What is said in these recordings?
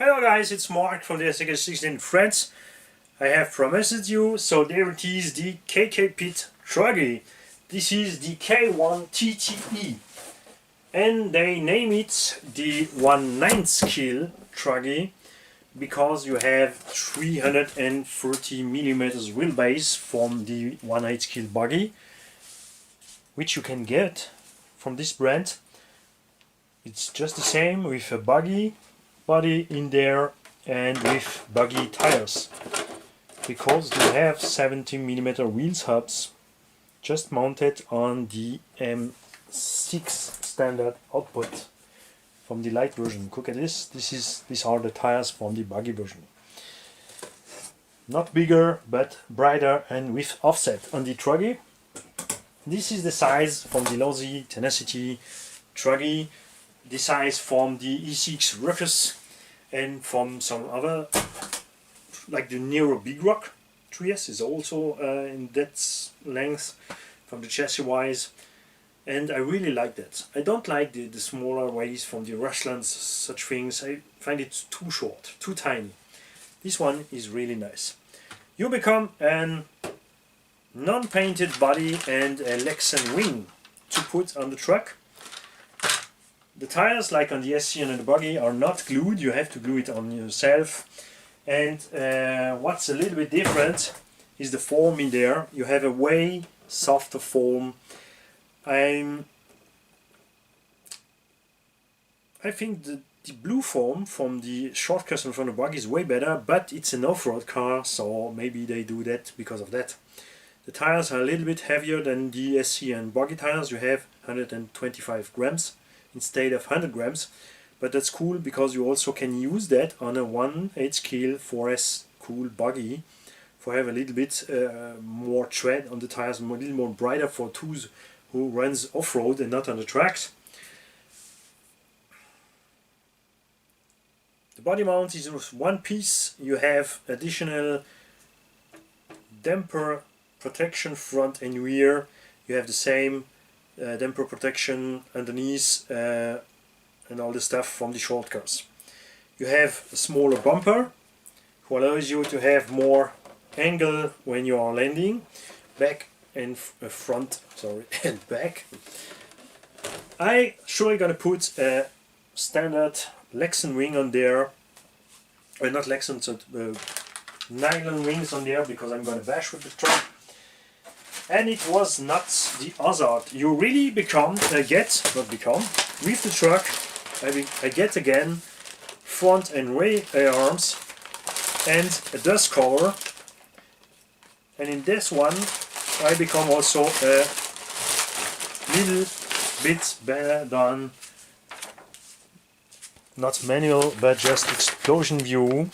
Hello guys, it's Mark from the SK16 in France. I have promised you, so there it is, the KKPIT TRUGGY. This is the K1TTE. And they name it the 1/9 scale TRUGGY because you have 330mm wheelbase from the 1/8 scale buggy, which you can get from this brand. It's just the same with a buggy body in there and with buggy tires, because you have 70mm wheels hubs just mounted on the M6 standard output from the light version. Look at this. These are the tires from the buggy version. Not bigger but brighter and with offset on the TRUGGY. This is the size from the Lousy Tenacity TRUGGY, the size from the E6 Ruckus, and from some other, like the Nero Big Rock 3S is also in that length from the chassis wise, and I really like that. I don't like the smaller ways from the Rushlands, such things. I find it too short, too tiny. This one is really nice. You become a non-painted body and a Lexan wing to put on the truck. The tires, like on the SC and the buggy, are not glued. You have to glue it on yourself. And what's a little bit different is the foam in there. You have a way softer foam. I think the blue foam from the short custom from the buggy is way better, but it's an off-road car, so maybe they do that because of that. The tires are a little bit heavier than the SC and buggy tires. You have 125 grams. Instead of 100 grams, but that's cool because you also can use that on a 1/8 scale 4S cool buggy for have a little bit more tread on the tires, a little more brighter for those who runs off-road and not on the tracks. The body mount is with one piece. You have additional damper protection front and rear. You have the same damper protection underneath and all the stuff from the short cars. You have a smaller bumper who allows you to have more angle when you are landing, back and front, sorry, and back. I surely gonna put a standard Lexan wing on there, not Lexan, so nylon wings on there, because I'm gonna bash with the truck. And it was not the hazard. You really with the truck, I get again front and rear arms and a dust cover. And in this one, I become also a little bit better than, not manual, but just explosion view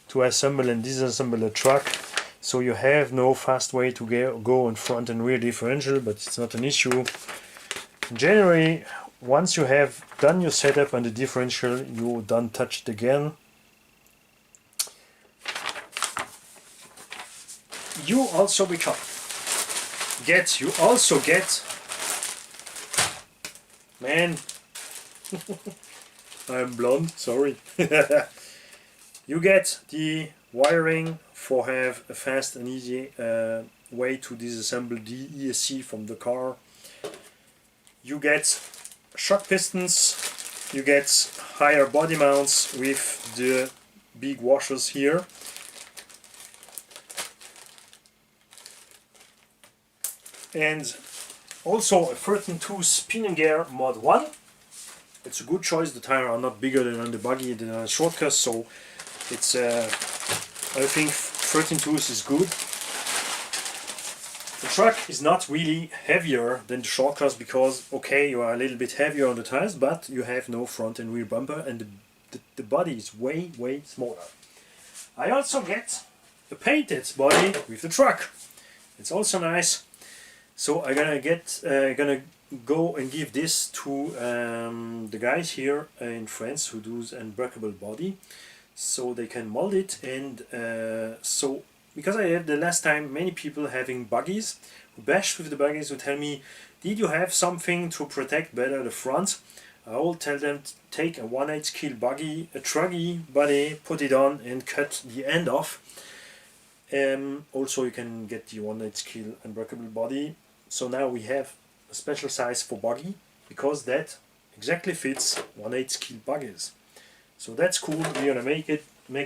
to assemble and disassemble a truck. So you have no fast way to go in front and rear differential, but it's not an issue. Generally, once you have done your setup on the differential, you don't touch it again. You also get, man, I'm blonde, sorry. You get the wiring for have a fast and easy way to disassemble the ESC from the car. You get shock pistons, you get higher body mounts with the big washers here. And also a 13.2 spin and gear mod 1. It's a good choice. The tires are not bigger than on the buggy, than on the short cars, so it's I think 13.2 is good. The truck is not really heavier than the short cars because, okay, you are a little bit heavier on the tires, but you have no front and rear bumper, and the body is way smaller. I also get a painted body with the truck. It's also nice. So I'm gonna go and give this to the guys here in France who do an unbreakable body, so they can mold it. And so, because I had the last time many people having buggies who bashed with the buggies, who tell me, did you have something to protect better the front? I will tell them to take a 1/8 kg buggy, a truggy body, put it on and cut the end off. Also you can get the 1/8 kg unbreakable body. So now we have a special size for buggy, because that exactly fits 1/8 kg buggies. So that's cool. We're gonna make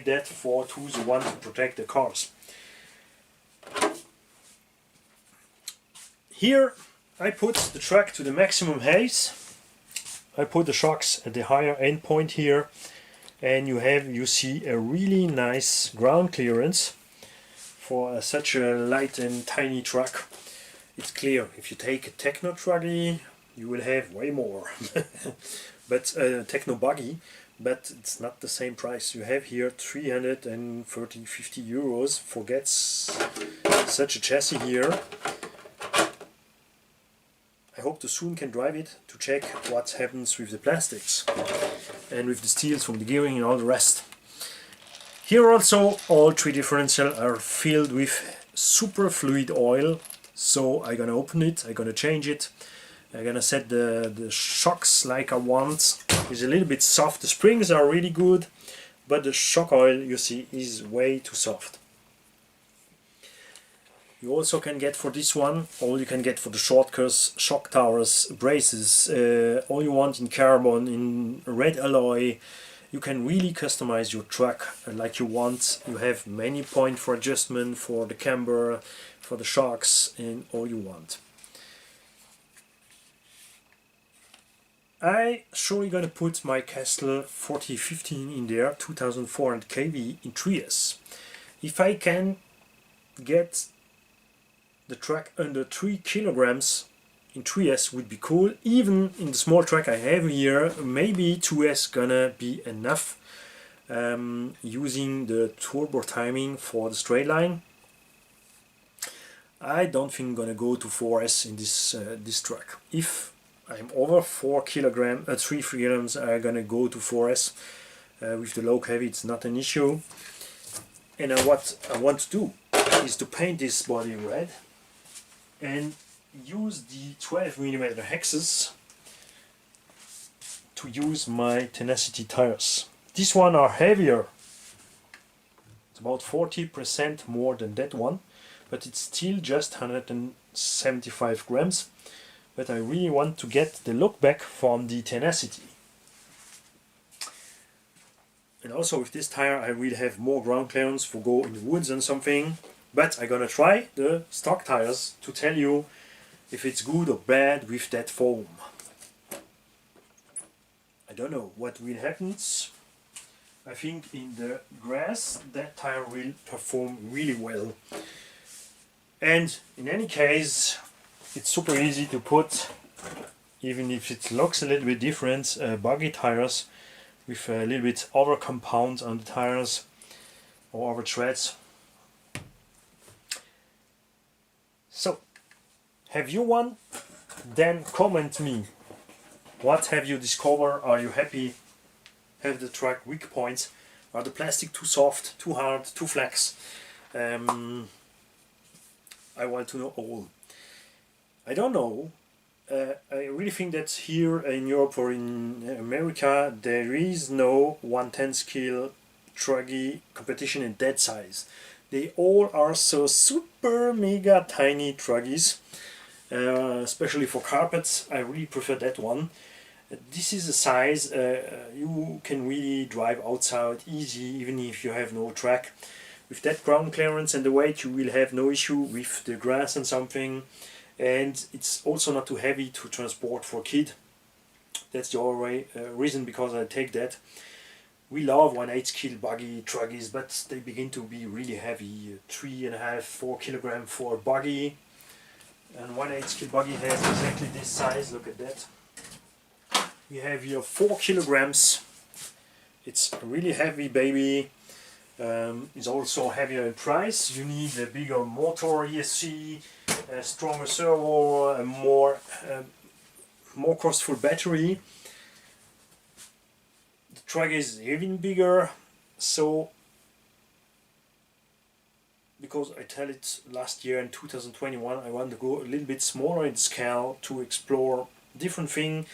that for the one to protect the cars. Here I put the truck to the maximum height. I put the shocks at the higher end point here, and you see a really nice ground clearance for such a light and tiny truck. It's clear, if you take a techno truggy you will have way more, but techno buggy, but it's not the same price. You have here 350 euros for such a chassis here. I hope to soon can drive it to check what happens with the plastics and with the steels from the gearing and all the rest. Here also all three differentials are filled with super fluid oil, so I'm gonna open it, I'm gonna change it, I'm gonna set the shocks like I want. It's a little bit soft, the springs are really good, but the shock oil you see is way too soft. You also can get for this one, all you can get for the shortcuts, shock towers, braces, all you want in carbon, in red alloy. You can really customize your truck like you want. You have many points for adjustment, for the camber, for the shocks, and all you want. I surely gonna put my Castle 4015 in there, 2400 kV in 3S. If I can get the truck under 3 kilograms in 3S would be cool. Even in the small truck I have here, maybe 2S gonna be enough, using the turbo timing for the straight line. I don't think I'm gonna go to 4S in this truck. If I'm over 3 kilograms, I'm gonna go to 4S. With the low heavy it's not an issue. And what I want to do is to paint this body red and use the 12mm hexes to use my Tenacity tires. These one are heavier. It's about 40% more than that one, but it's still just 175 grams. But I really want to get the look back from the Tenacity. And also with this tire I will have more ground clearance for go in the woods and something. But I'm gonna try the stock tires to tell you if it's good or bad with that foam. I don't know what will happen. I think in the grass that tire will perform really well. And in any case, it's super easy to put, even if it looks a little bit different, buggy tires with a little bit over compound on the tires or over treads. So, have you one? Then comment me. What have you discovered? Are you happy? Have the truck weak points? Are the plastic too soft, too hard, too flex? I want to know all. I don't know. I really think that here in Europe or in America there is no 1/10 scale truggy competition in that size. They all are so super mega tiny truggies, especially for carpets. I really prefer that one. This is a size you can really drive outside easy, even if you have no track. With that ground clearance and the weight you will have no issue with the grass and something. And it's also not too heavy to transport for a kid. That's the only reason because I take that. We love 1/8 kg buggy truggies, but they begin to be really heavy, 3.5, 4 kilograms for a buggy. And 1/8 kg buggy has exactly this size, look at that. We have here 4 kilograms. It's a really heavy baby. It's also heavier in price. You need a bigger motor ESC, a stronger servo, a more costful battery. The truck is even bigger, so because I tell it last year in 2021 I want to go a little bit smaller in scale to explore different things,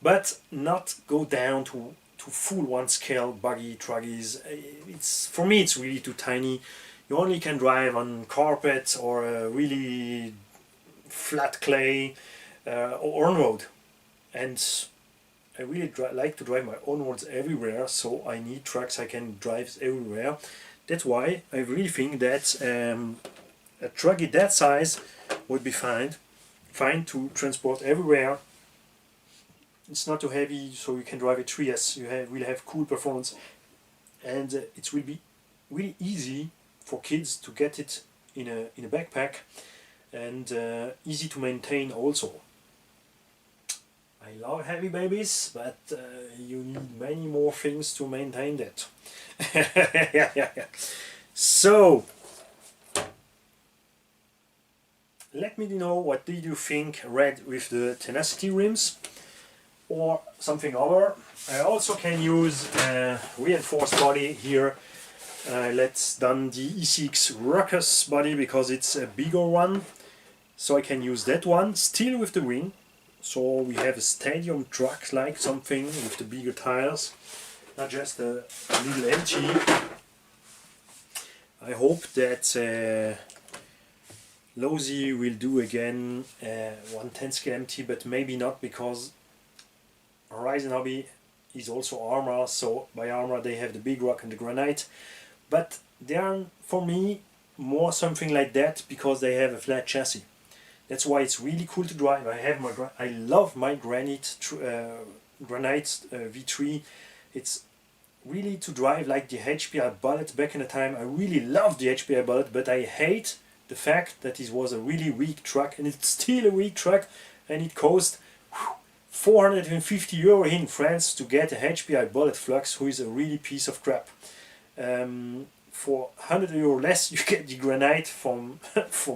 but not go down to full one scale buggy truggies. It's, for me it's really too tiny. You only can drive on carpet or really flat clay or on road, and I really like to drive my own roads everywhere, so I need trucks I can drive everywhere. That's why I really think that a truggy that size would be fine to transport everywhere. It's not too heavy, so you can drive it 3S. You really have cool performance, and it will be really easy for kids to get it in a backpack, and easy to maintain also. I love heavy babies, but you need many more things to maintain that. Yeah. So let me know, what did you think red with the Tenacity rims or something other. I also can use reinforced body here. Let's done the E6 Ruckus body because it's a bigger one, so I can use that one still with the ring. So we have a stadium truck like something with the bigger tires, not just a little empty. I hope that Losi will do again 1/10 scale empty, but maybe not, because Horizon Hobby is also Arma, so by Arma they have the big rock and the granite, but they are for me more something like that because they have a flat chassis. That's why it's really cool to drive. I love my granite V3. It's really to drive like the HPI Bullet back in the time. I really loved the HPI Bullet, but I hate the fact that it was a really weak truck, and it's still a weak truck, and it cost 450 euro in France to get a HPI Bullet Flux, who is a really piece of crap. For 100 euro less you get the granite from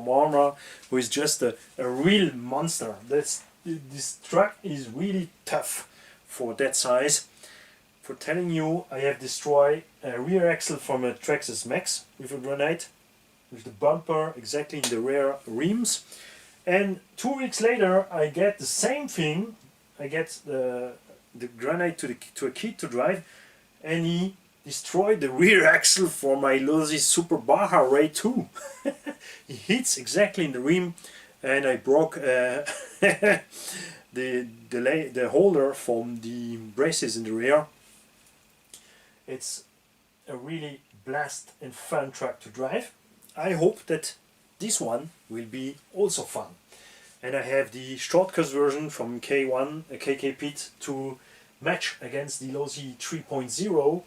Arma, who is just a real monster. This truck is really tough for that size. For telling you, I have destroyed a rear axle from a Traxxas Max with a granite, with the bumper exactly in the rear rims, and 2 weeks later I get the same thing. I get the granite to a kid to drive, and he destroyed the rear axle for my Losi Super Baja Ray 2. He hits exactly in the rim, and I broke the holder from the braces in the rear. It's a really blast and fun truck to drive. I hope that this one will be also fun. And I have the shortcut version from K1, KKPIT, to match against the Losi 3.0.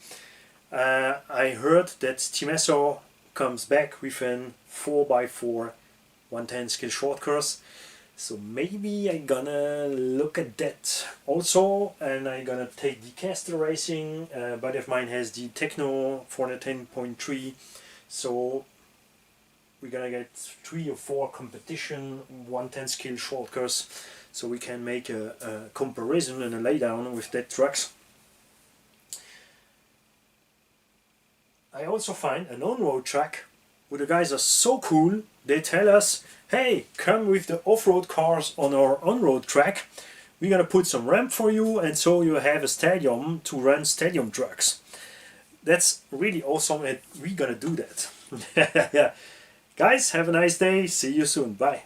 I heard that Timesso comes back with an 4x4 1/10 scale shortcut, so maybe I'm gonna look at that also, and I'm gonna take the Caster Racing. Buddy of mine has the Techno 410.3, so we're gonna get 3 or 4 competition 1/10 scale shortcuts, so we can make a comparison and a laydown with that trucks. I also find an on-road track where the guys are so cool, they tell us, hey, come with the off-road cars on our on-road track, we're gonna put some ramp for you, and so you have a stadium to run stadium trucks. That's really awesome, and we're gonna do that. Yeah. Guys, have a nice day, see you soon, bye.